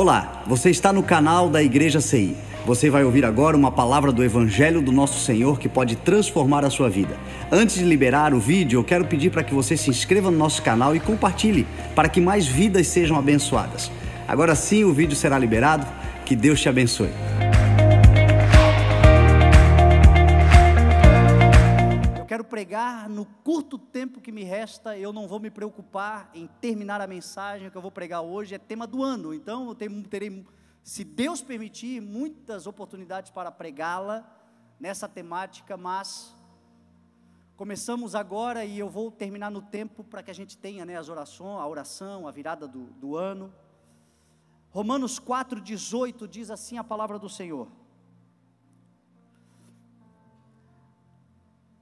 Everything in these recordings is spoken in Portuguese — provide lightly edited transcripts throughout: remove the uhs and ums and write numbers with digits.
Olá, você está no canal da Igreja CI. Você vai ouvir agora uma palavra do Evangelho do Nosso Senhor que pode transformar a sua vida. Antes de liberar o vídeo, eu quero pedir para que você se inscreva no nosso canal e compartilhe, para que mais vidas sejam abençoadas. Agora sim, o vídeo será liberado. Que Deus te abençoe. Eu quero pregar no curto tempo que me resta. Eu não vou me preocupar em terminar a mensagem. O que eu vou pregar hoje é tema do ano. Então eu terei, se Deus permitir, muitas oportunidades para pregá-la nessa temática, mas começamos agora e eu vou terminar no tempo para que a gente tenha, né, a oração, a virada do ano. Romanos 4,18 diz assim a palavra do Senhor: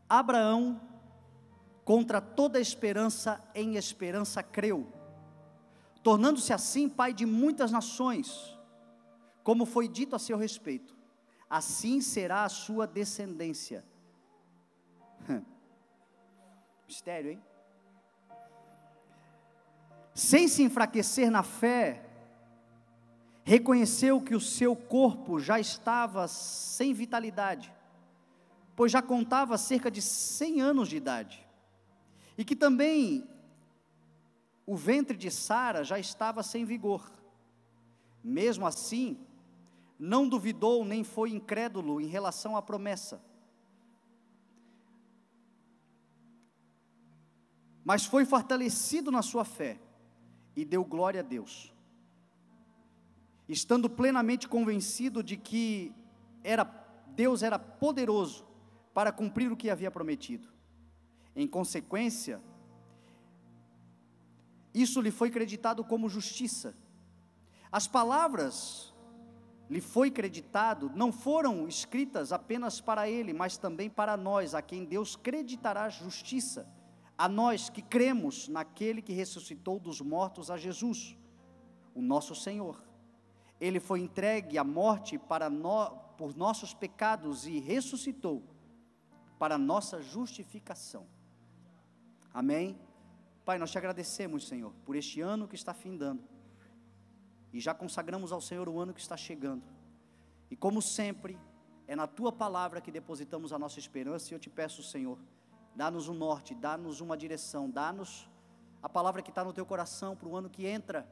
Abraão, contra toda esperança, em esperança creu, tornando-se assim pai de muitas nações, como foi dito a seu respeito, assim será a sua descendência. Mistério, hein? Sem se enfraquecer na fé, reconheceu que o seu corpo já estava sem vitalidade, pois já contava cerca de 100 anos de idade, e que também o ventre de Sara já estava sem vigor. Mesmo assim, não duvidou nem foi incrédulo em relação à promessa, mas foi fortalecido na sua fé, e deu glória a Deus, estando plenamente convencido de que Deus era poderoso para cumprir o que havia prometido. Em consequência, isso lhe foi creditado como justiça. As palavras lhe foi creditado não foram escritas apenas para ele, mas também para nós, a quem Deus creditará justiça, a nós que cremos naquele que ressuscitou dos mortos, a Jesus, o nosso Senhor. Ele foi entregue à morte por nossos pecados e ressuscitou para nossa justificação. Amém? Pai, nós te agradecemos, Senhor, por este ano que está findando, e já consagramos ao Senhor o ano que está chegando, e como sempre, é na Tua palavra que depositamos a nossa esperança, e eu te peço, Senhor, dá-nos um norte, dá-nos uma direção, dá-nos a palavra que está no Teu coração, para o ano que entra,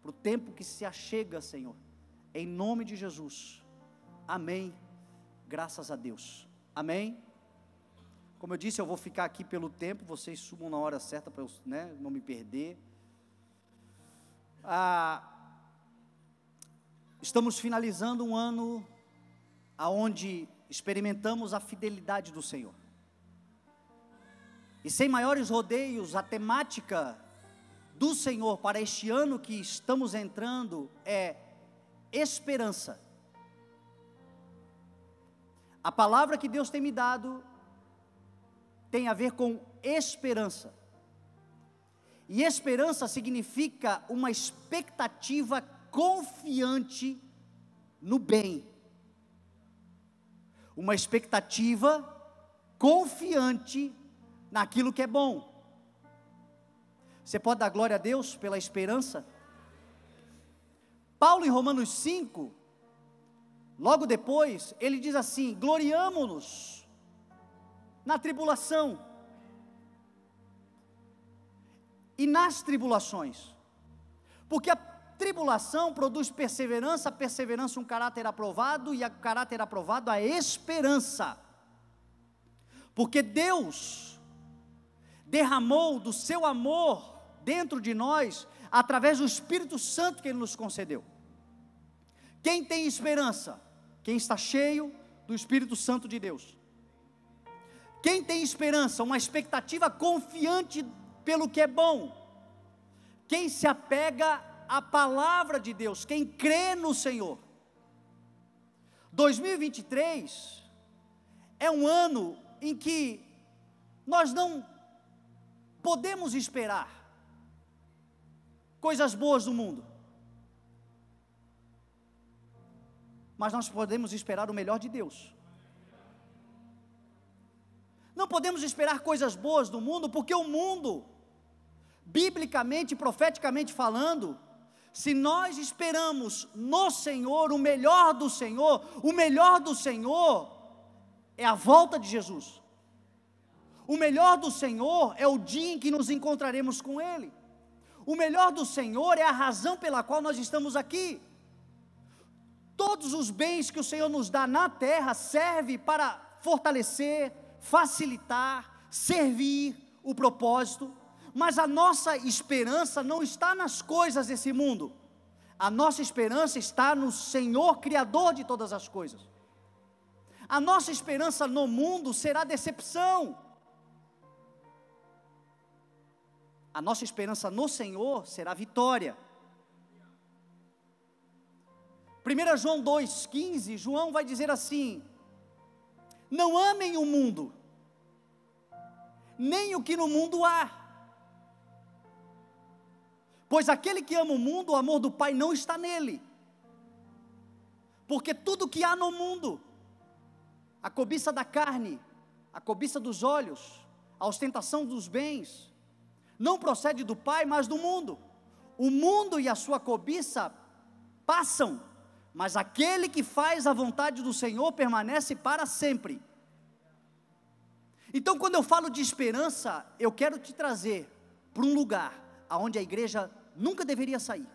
para o tempo que se achega, Senhor, em nome de Jesus, amém, graças a Deus, amém. Como eu disse, eu vou ficar aqui pelo tempo, vocês subam na hora certa para eu, né, não me perder. Estamos finalizando um ano onde experimentamos a fidelidade do Senhor, e sem maiores rodeios, a temática do Senhor para este ano que estamos entrando é esperança. A palavra que Deus tem me dado tem a ver com esperança, e esperança significa uma expectativa confiante no bem, uma expectativa confiante naquilo que é bom. Você pode dar glória a Deus pela esperança? Paulo, em Romanos 5, logo depois, ele diz assim: gloriamo-nos na tribulação e nas tribulações, porque a tribulação produz perseverança, a perseverança um caráter aprovado, e a caráter aprovado a esperança, porque Deus derramou do seu amor dentro de nós, através do Espírito Santo que Ele nos concedeu. Quem tem esperança? Quem está cheio do Espírito Santo de Deus. Quem tem esperança? Uma expectativa confiante pelo que é bom. Quem se apega à palavra de Deus, quem crê no Senhor. 2023 é um ano em que nós não podemos esperar coisas boas do mundo, mas nós podemos esperar o melhor de Deus. Não podemos esperar coisas boas do mundo, porque o mundo, biblicamente, profeticamente falando, Se nós esperamos no Senhor, o melhor do Senhor é a volta de Jesus. O melhor do Senhor é o dia em que nos encontraremos com Ele. O melhor do Senhor é a razão pela qual nós estamos aqui. Todos os bens que o Senhor nos dá na terra servem para fortalecer, facilitar, servir o propósito, mas a nossa esperança não está nas coisas desse mundo. A nossa esperança está no Senhor, Criador de todas as coisas. A nossa esperança no mundo será decepção. A nossa esperança no Senhor será vitória. 1 João 2,15, João vai dizer assim: não amem o mundo, nem o que no mundo há, pois aquele que ama o mundo, o amor do Pai não está nele. Porque tudo que há no mundo, a cobiça da carne, a cobiça dos olhos, a ostentação dos bens, não procede do Pai, mas do mundo. O mundo e a sua cobiça passam, mas aquele que faz a vontade do Senhor permanece para sempre. Então, quando eu falo de esperança, eu quero te trazer para um lugar onde a igreja nunca deveria sair.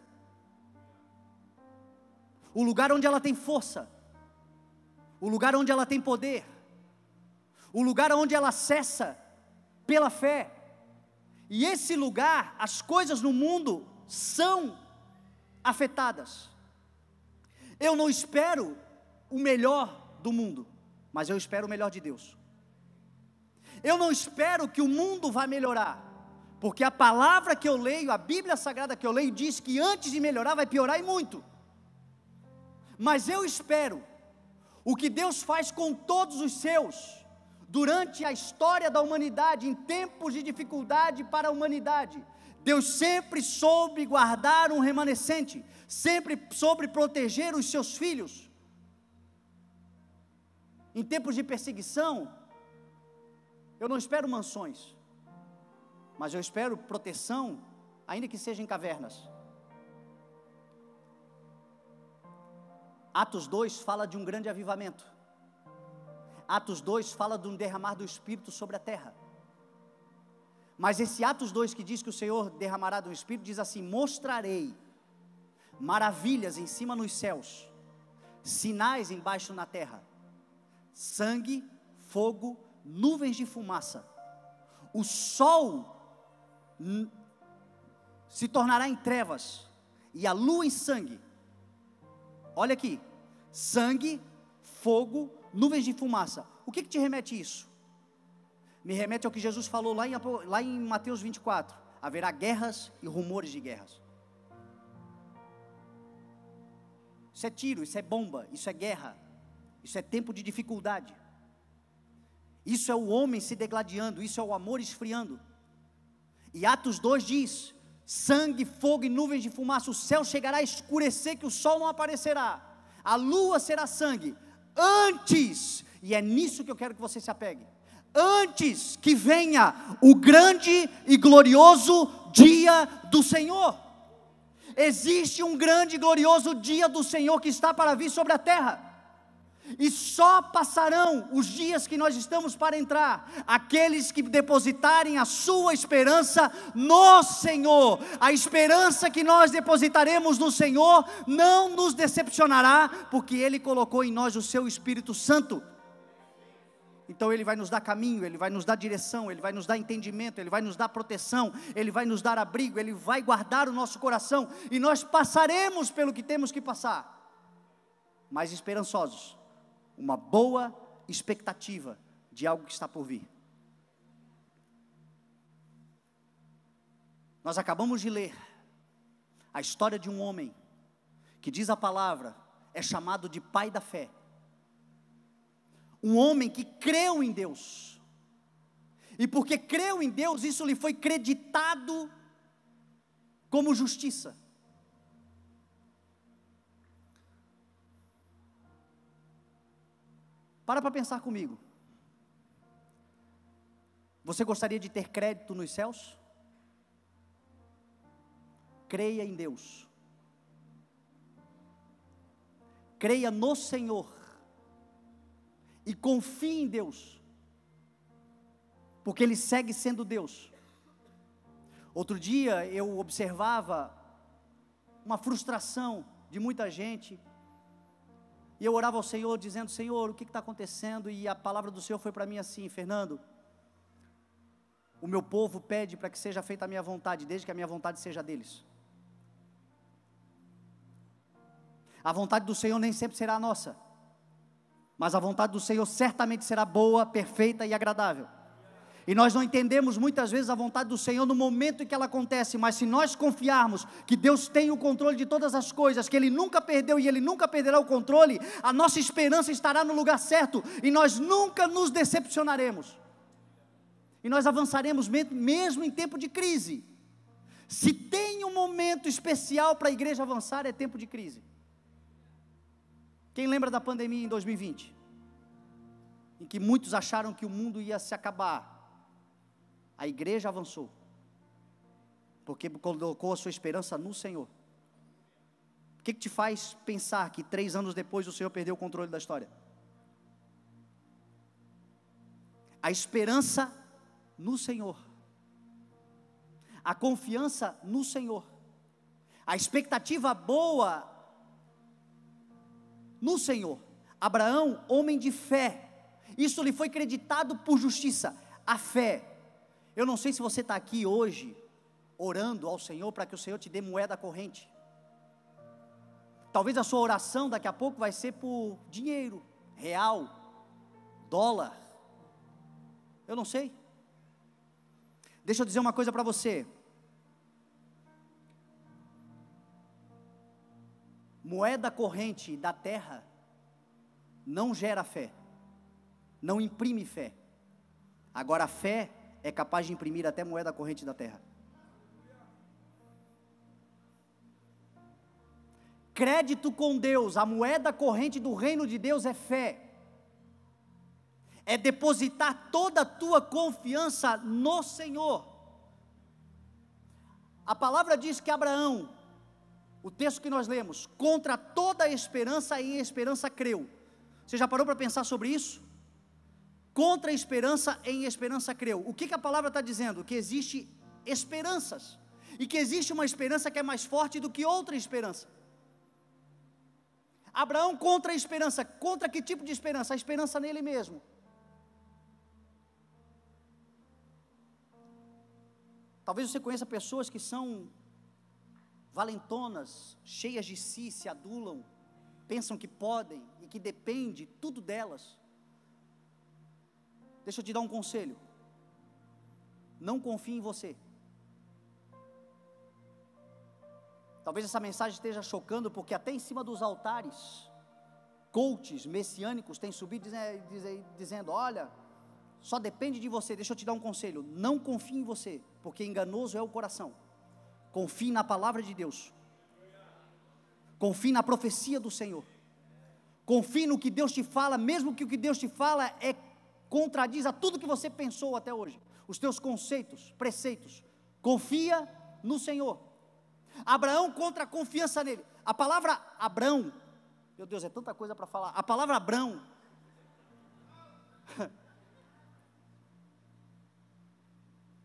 O lugar onde ela tem força, o lugar onde ela tem poder, o lugar onde ela acessa pela fé. E esse lugar, as coisas no mundo são afetadas. Eu não espero o melhor do mundo, mas eu espero o melhor de Deus. Eu não espero que o mundo vá melhorar, porque a palavra que eu leio, a Bíblia Sagrada que eu leio, diz que antes de melhorar vai piorar e muito. Mas eu espero o que Deus faz com todos os seus, durante a história da humanidade, em tempos de dificuldade para a humanidade. Deus sempre soube guardar um remanescente, sempre soube proteger os seus filhos. Em tempos de perseguição, eu não espero mansões, mas eu espero proteção, ainda que seja em cavernas. Atos 2 fala de um grande avivamento. Atos 2 fala de um derramar do Espírito sobre a terra. Mas esse Atos 2 que diz que o Senhor derramará do Espírito, diz assim: mostrarei maravilhas em cima nos céus, sinais embaixo na terra, sangue, fogo, nuvens de fumaça. O sol se tornará em trevas, e a lua em sangue. Olha aqui, sangue, fogo, nuvens de fumaça. O que te remete isso? Me remete ao que Jesus falou lá em Mateus 24. Haverá guerras e rumores de guerras. Isso é tiro, isso é bomba, isso é guerra, isso é tempo de dificuldade. Isso é o homem se degladiando, isso é o amor esfriando. E Atos 2 diz: sangue, fogo e nuvens de fumaça. O céu chegará a escurecer, que o sol não aparecerá, a lua será sangue. Antes, e é nisso que eu quero que você se apegue, antes que venha o grande e glorioso dia do Senhor. Existe um grande e glorioso dia do Senhor que está para vir sobre a terra, e só passarão os dias que nós estamos para entrar aqueles que depositarem a sua esperança no Senhor. A esperança que nós depositaremos no Senhor não nos decepcionará, porque Ele colocou em nós o seu Espírito Santo. Então Ele vai nos dar caminho, Ele vai nos dar direção, Ele vai nos dar entendimento, Ele vai nos dar proteção, Ele vai nos dar abrigo, Ele vai guardar o nosso coração, e nós passaremos pelo que temos que passar, mas esperançosos, uma boa expectativa de algo que está por vir. Nós acabamos de ler a história de um homem que, diz a palavra, é chamado de pai da fé. Um homem que creu em Deus, e porque creu em Deus, isso lhe foi creditado como justiça. Para pensar comigo. Você gostaria de ter crédito nos céus? Creia em Deus. creia no Senhor e confie em Deus, porque Ele segue sendo Deus. Outro dia eu observava uma frustração de muita gente, e eu orava ao Senhor dizendo: Senhor, o que está acontecendo? E a palavra do Senhor foi para mim assim: Fernando, o meu povo pede para que seja feita a minha vontade, desde que a minha vontade seja deles. A vontade do Senhor nem sempre será a nossa, mas a vontade do Senhor certamente será boa, perfeita e agradável. E nós não entendemos muitas vezes a vontade do Senhor no momento em que ela acontece, mas se nós confiarmos que Deus tem o controle de todas as coisas, que Ele nunca perdeu e Ele nunca perderá o controle, a nossa esperança estará no lugar certo, e nós nunca nos decepcionaremos, e nós avançaremos mesmo em tempo de crise. Se tem um momento especial para a igreja avançar, é tempo de crise. Quem lembra da pandemia em 2020? Em que muitos acharam que o mundo ia se acabar. A igreja avançou, porque colocou a sua esperança no Senhor. O que te faz pensar que 3 anos depois o Senhor perdeu o controle da história? A esperança no Senhor, a confiança no Senhor, a expectativa boa no Senhor. Abraão, homem de fé, isso lhe foi creditado por justiça, a fé. Eu não sei se você está aqui hoje, orando ao Senhor, para que o Senhor te dê moeda corrente. Talvez a sua oração daqui a pouco vai ser por dinheiro, real, dólar, eu não sei. Deixa eu dizer uma coisa para você, moeda corrente da terra não gera fé, não imprime fé. Agora a fé é capaz de imprimir até moeda corrente da terra. Crédito com Deus, a moeda corrente do reino de Deus é fé. É depositar toda a tua confiança no Senhor. A palavra diz que Abraão, o texto que nós lemos, contra toda a esperança, em esperança creu. Você já parou para pensar sobre isso? Contra a esperança, em esperança creu. O que a palavra está dizendo? Que existe esperanças, e que existe uma esperança que é mais forte do que outra esperança. Abraão contra a esperança, contra que tipo de esperança? A esperança nele mesmo. Talvez você conheça pessoas que são valentonas, cheias de si, se adulam, pensam que podem e que depende tudo delas. Deixa eu te dar um conselho: não confie em você. Talvez essa mensagem esteja chocando, porque até em cima dos altares, coaches messiânicos têm subido dizendo: olha, só depende de você. Deixa eu te dar um conselho: não confie em você, porque enganoso é o coração. Confie na palavra de Deus, confie na profecia do Senhor, confie no que Deus te fala, mesmo que o que Deus te fala contradiz a tudo que você pensou até hoje, os teus conceitos, preceitos. Confia no Senhor. Abraão contra a confiança nele. A palavra Abrão, meu Deus, é tanta coisa para falar. A palavra Abrão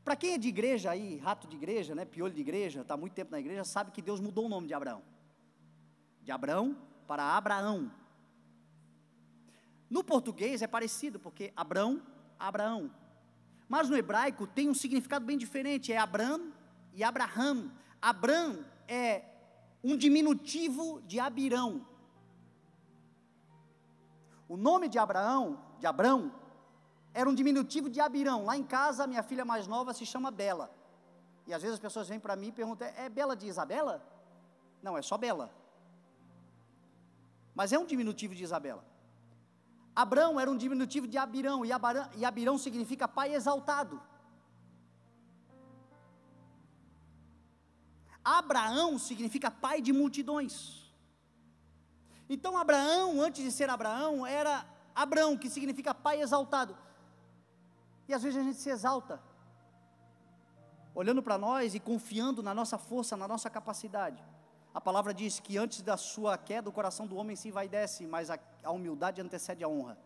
para quem é de igreja aí, rato de igreja, né, piolho de igreja, está muito tempo na igreja, sabe que Deus mudou o nome de Abraão, de Abrão para Abraão. No português é parecido, porque Abrão, Abraão, mas no hebraico tem um significado bem diferente, é Abram e Abraham. Abram é um diminutivo de Abirão. O nome de Abrão era um diminutivo de Abirão. Lá em casa, minha filha mais nova se chama Bela, e às vezes as pessoas vêm para mim e perguntam: é Bela de Isabela? Não, é só Bela, mas é um diminutivo de Isabela. Abrão era um diminutivo de Abirão, e Abirão significa pai exaltado. Abraão significa pai de multidões. Então Abraão, antes de ser Abraão, era Abrão, que significa pai exaltado. E às vezes a gente se exalta, olhando para nós e confiando na nossa força, na nossa capacidade. A palavra diz que antes da sua queda, o coração do homem se envaidece, mas a humildade antecede a honra.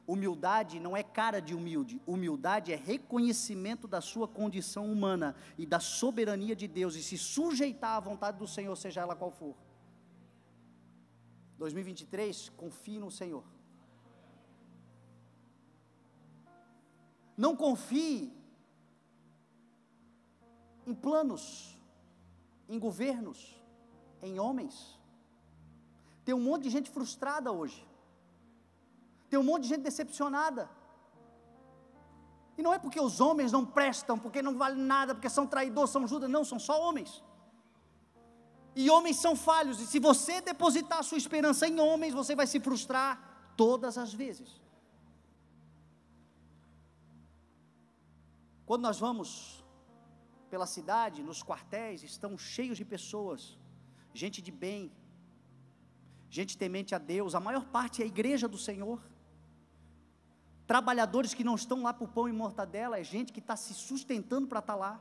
Humildade não é cara de humilde, humildade é reconhecimento da sua condição humana e da soberania de Deus, e se sujeitar à vontade do Senhor, seja ela qual for. 2023, confie no Senhor. Não confie em planos, em governos, em homens. Tem um monte de gente frustrada hoje. Tem um monte de gente decepcionada. E não é porque os homens não prestam, porque não valem nada, porque são traidores, são Judas, não, são só homens. E homens são falhos, e se você depositar a sua esperança em homens, você vai se frustrar todas as vezes. Quando nós vamos pela cidade, nos quartéis, estão cheios de pessoas, gente de bem, gente temente a Deus, a maior parte é a igreja do Senhor. Trabalhadores que não estão lá por pão e mortadela, é gente que está se sustentando para estar lá.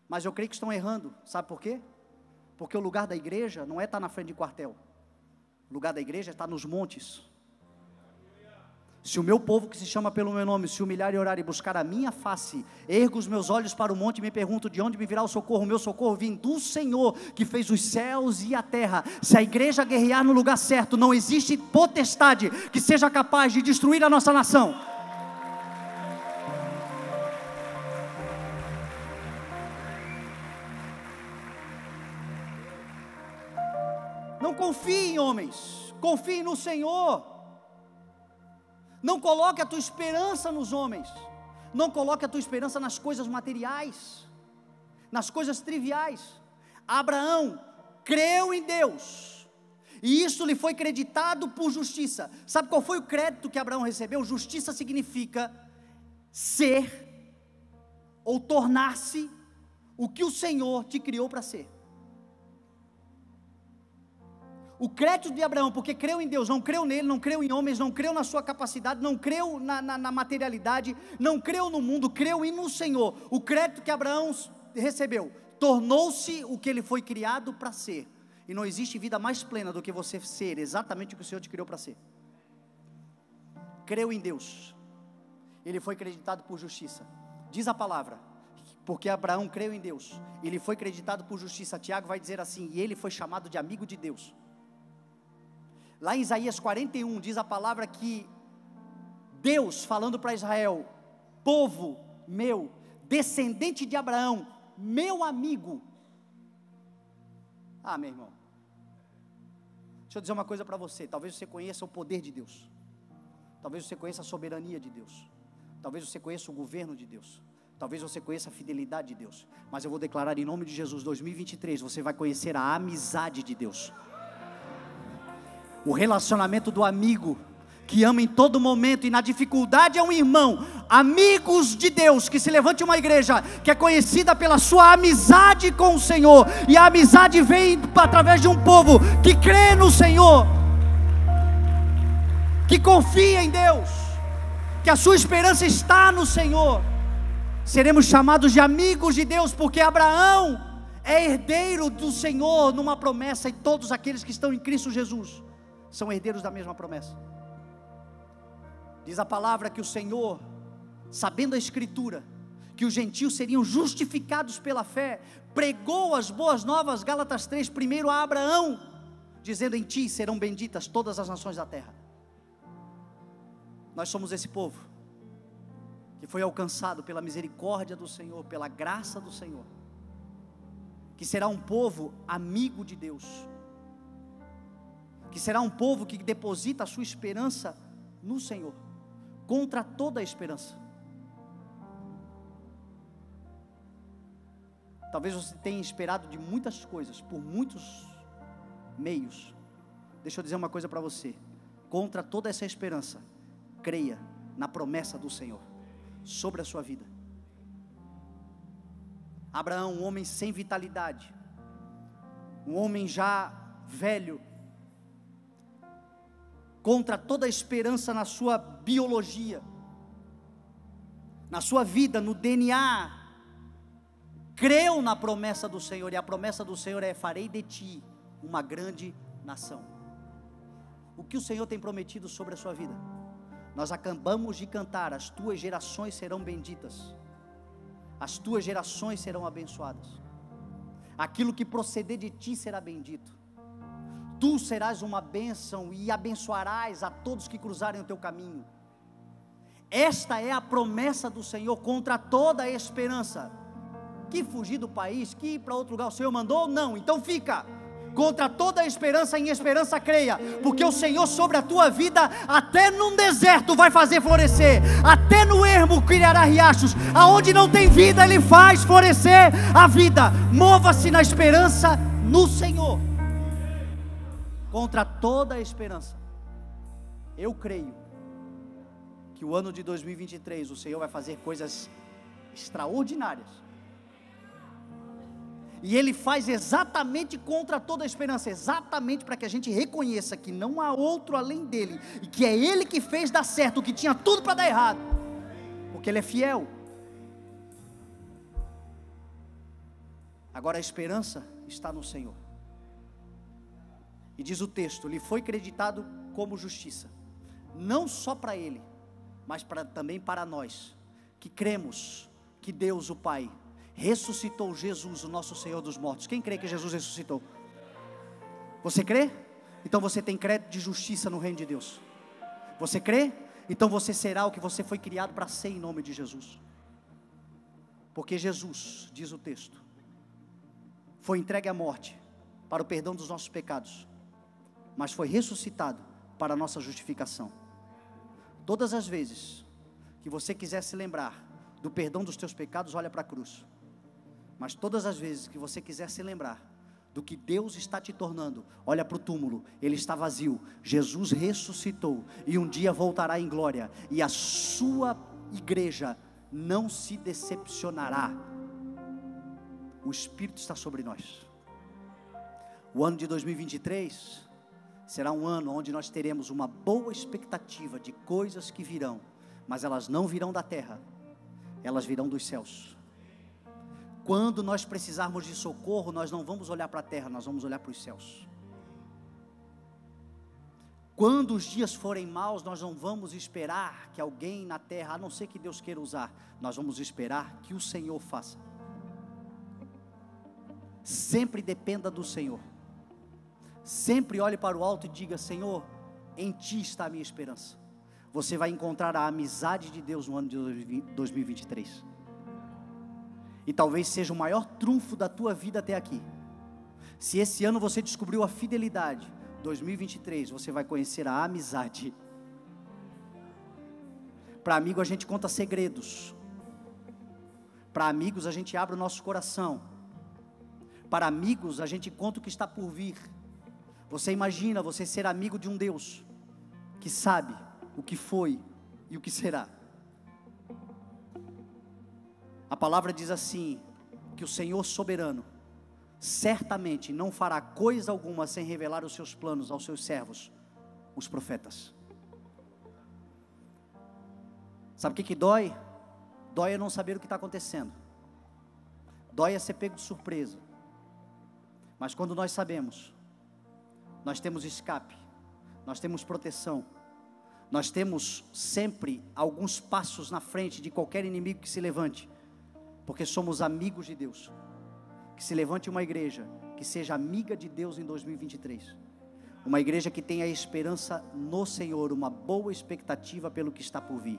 Mas eu creio que estão errando, sabe por quê? Porque o lugar da igreja não é estar na frente de quartel, o lugar da igreja é estar nos montes. Se o meu povo que se chama pelo meu nome se humilhar e orar e buscar a minha face, ergo os meus olhos para o monte e me pergunto de onde me virá o socorro. O meu socorro vem do Senhor que fez os céus e a terra. Se a igreja guerrear no lugar certo, não existe potestade que seja capaz de destruir a nossa nação. Não confie em homens, confie no Senhor. Não coloque a tua esperança nos homens, não coloque a tua esperança nas coisas materiais, nas coisas triviais. Abraão creu em Deus, e isso lhe foi creditado por justiça. Sabe qual foi o crédito que Abraão recebeu? Justiça significa ser, ou tornar-se, o que o Senhor te criou para ser. O crédito de Abraão, porque creu em Deus, não creu nele, não creu em homens, não creu na sua capacidade, não creu na materialidade, não creu no mundo, creu no Senhor. O crédito que Abraão recebeu, tornou-se o que ele foi criado para ser. E não existe vida mais plena do que você ser exatamente o que o Senhor te criou para ser. Creu em Deus, ele foi creditado por justiça. Diz a palavra, porque Abraão creu em Deus, ele foi creditado por justiça. Tiago vai dizer assim, e ele foi chamado de amigo de Deus. Lá em Isaías 41, diz a palavra que Deus falando para Israel, povo meu, descendente de Abraão, meu amigo. Ah, meu irmão, deixa eu dizer uma coisa para você, talvez você conheça o poder de Deus, talvez você conheça a soberania de Deus, talvez você conheça o governo de Deus, talvez você conheça a fidelidade de Deus, mas eu vou declarar em nome de Jesus, 2023, você vai conhecer a amizade de Deus. O relacionamento do amigo, que ama em todo momento e na dificuldade é um irmão. Amigos de Deus, que se levante uma igreja que é conhecida pela sua amizade com o Senhor. E a amizade vem através de um povo que crê no Senhor, que confia em Deus, que a sua esperança está no Senhor. Seremos chamados de amigos de Deus, porque Abraão é herdeiro do Senhor numa promessa, e todos aqueles que estão em Cristo Jesus são herdeiros da mesma promessa. Diz a palavra que o Senhor, sabendo a Escritura, que os gentios seriam justificados pela fé, pregou as boas novas, Gálatas 3, primeiro a Abraão, dizendo: em ti serão benditas todas as nações da terra. Nós somos esse povo, que foi alcançado pela misericórdia do Senhor, pela graça do Senhor, que será um povo amigo de Deus, que será um povo que deposita a sua esperança no Senhor, contra toda a esperança. Talvez você tenha esperado de muitas coisas, por muitos meios. Deixa eu dizer uma coisa para você, contra toda essa esperança, creia na promessa do Senhor, sobre a sua vida. Abraão, um homem sem vitalidade, um homem já velho, contra toda a esperança na sua biologia, na sua vida, no DNA, creu na promessa do Senhor, e a promessa do Senhor é: farei de ti uma grande nação. O que o Senhor tem prometido sobre a sua vida? Nós acabamos de cantar: as tuas gerações serão benditas, as tuas gerações serão abençoadas, aquilo que proceder de ti será bendito, tu serás uma bênção e abençoarás a todos que cruzarem o teu caminho. Esta é a promessa do Senhor contra toda a esperança. Que fugir do país, que ir para outro lugar o Senhor mandou? Não, então fica. Contra toda a esperança, em esperança creia, porque o Senhor sobre a tua vida, até num deserto vai fazer florescer, até no ermo criará riachos, aonde não tem vida Ele faz florescer a vida. Mova-se na esperança no Senhor. Contra toda a esperança, eu creio que o ano de 2023 o Senhor vai fazer coisas extraordinárias. E Ele faz exatamente contra toda a esperança, exatamente para que a gente reconheça que não há outro além dEle, e que é Ele que fez dar certo o que tinha tudo para dar errado, porque Ele é fiel. Agora a esperança está no Senhor, e diz o texto: lhe foi creditado como justiça, não só para Ele, mas também para nós, que cremos que Deus o Pai ressuscitou Jesus, o nosso Senhor dos mortos. Quem crê que Jesus ressuscitou? Você crê? Então você tem crédito de justiça no reino de Deus. Você crê? Então você será o que você foi criado para ser, em nome de Jesus. Porque Jesus, diz o texto, foi entregue à morte para o perdão dos nossos pecados, mas foi ressuscitado para a nossa justificação. Todas as vezes que você quiser se lembrar do perdão dos teus pecados, olha para a cruz. Mas todas as vezes que você quiser se lembrar do que Deus está te tornando, olha para o túmulo, ele está vazio. Jesus ressuscitou e um dia voltará em glória, e a sua igreja não se decepcionará. O Espírito está sobre nós. O ano de 2023 será um ano onde nós teremos uma boa expectativa de coisas que virão, mas elas não virão da terra, elas virão dos céus. Quando nós precisarmos de socorro, nós não vamos olhar para a terra, nós vamos olhar para os céus. Quando os dias forem maus, nós não vamos esperar que alguém na terra, a não ser que Deus queira usar, nós vamos esperar que o Senhor faça. Sempre dependa do Senhor. Sempre olhe para o alto e diga: Senhor, em Ti está a minha esperança. Você vai encontrar a amizade de Deus no ano de 2023. E talvez seja o maior trunfo da tua vida até aqui. Se esse ano você descobriu a fidelidade, 2023 você vai conhecer a amizade. Para amigo a gente conta segredos. Para amigos a gente abre o nosso coração. Para amigos a gente conta o que está por vir. Você imagina você ser amigo de um Deus que sabe o que foi e o que será. A palavra diz assim, que o Senhor soberano certamente não fará coisa alguma sem revelar os seus planos aos seus servos, os profetas. Sabe o que dói? Dói é não saber o que está acontecendo. Dói é ser pego de surpresa. Mas quando nós sabemos, nós temos escape, nós temos proteção, nós temos sempre alguns passos na frente de qualquer inimigo que se levante, porque somos amigos de Deus. Que se levante uma igreja que seja amiga de Deus em 2023, uma igreja que tenha esperança no Senhor, uma boa expectativa pelo que está por vir.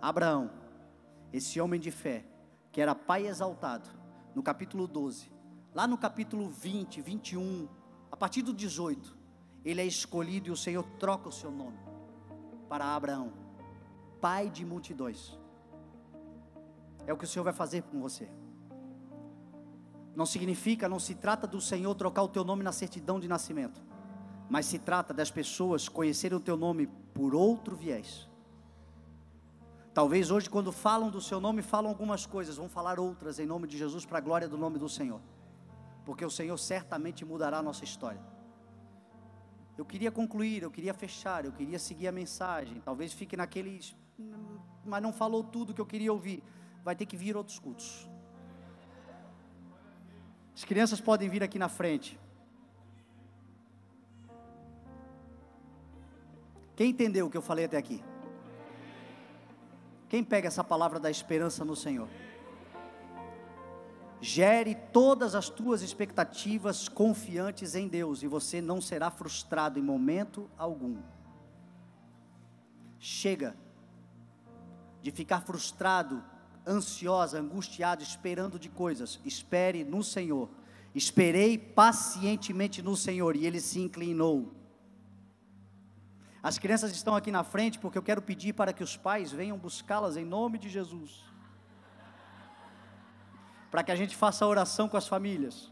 Abraão, esse homem de fé, que era pai exaltado, no capítulo 12, lá no capítulo 20, 21, a partir do 18, ele é escolhido e o Senhor troca o seu nome para Abraão, pai de multidões. É o que o Senhor vai fazer com você. Não significa, não se trata do Senhor trocar o teu nome na certidão de nascimento, mas se trata das pessoas conhecerem o teu nome por outro viés. Talvez hoje, quando falam do seu nome, falam algumas coisas, vão falar outras em nome de Jesus, para a glória do nome do Senhor, porque o Senhor certamente mudará a nossa história. Eu queria concluir, eu queria fechar, eu queria seguir a mensagem, talvez fique naqueles, mas não falou tudo que eu queria ouvir. Vai ter que vir outros cultos. As crianças podem vir aqui na frente. Quem entendeu o que eu falei até aqui? Quem pega essa palavra da esperança no Senhor? Gere todas as tuas expectativas confiantes em Deus, e você não será frustrado em momento algum. Chega de ficar frustrado, ansiosa, angustiado, esperando de coisas. Espere no Senhor. Esperei pacientemente no Senhor, e Ele se inclinou. As crianças estão aqui na frente, porque eu quero pedir para que os pais venham buscá-las em nome de Jesus, para que a gente faça a oração com as famílias.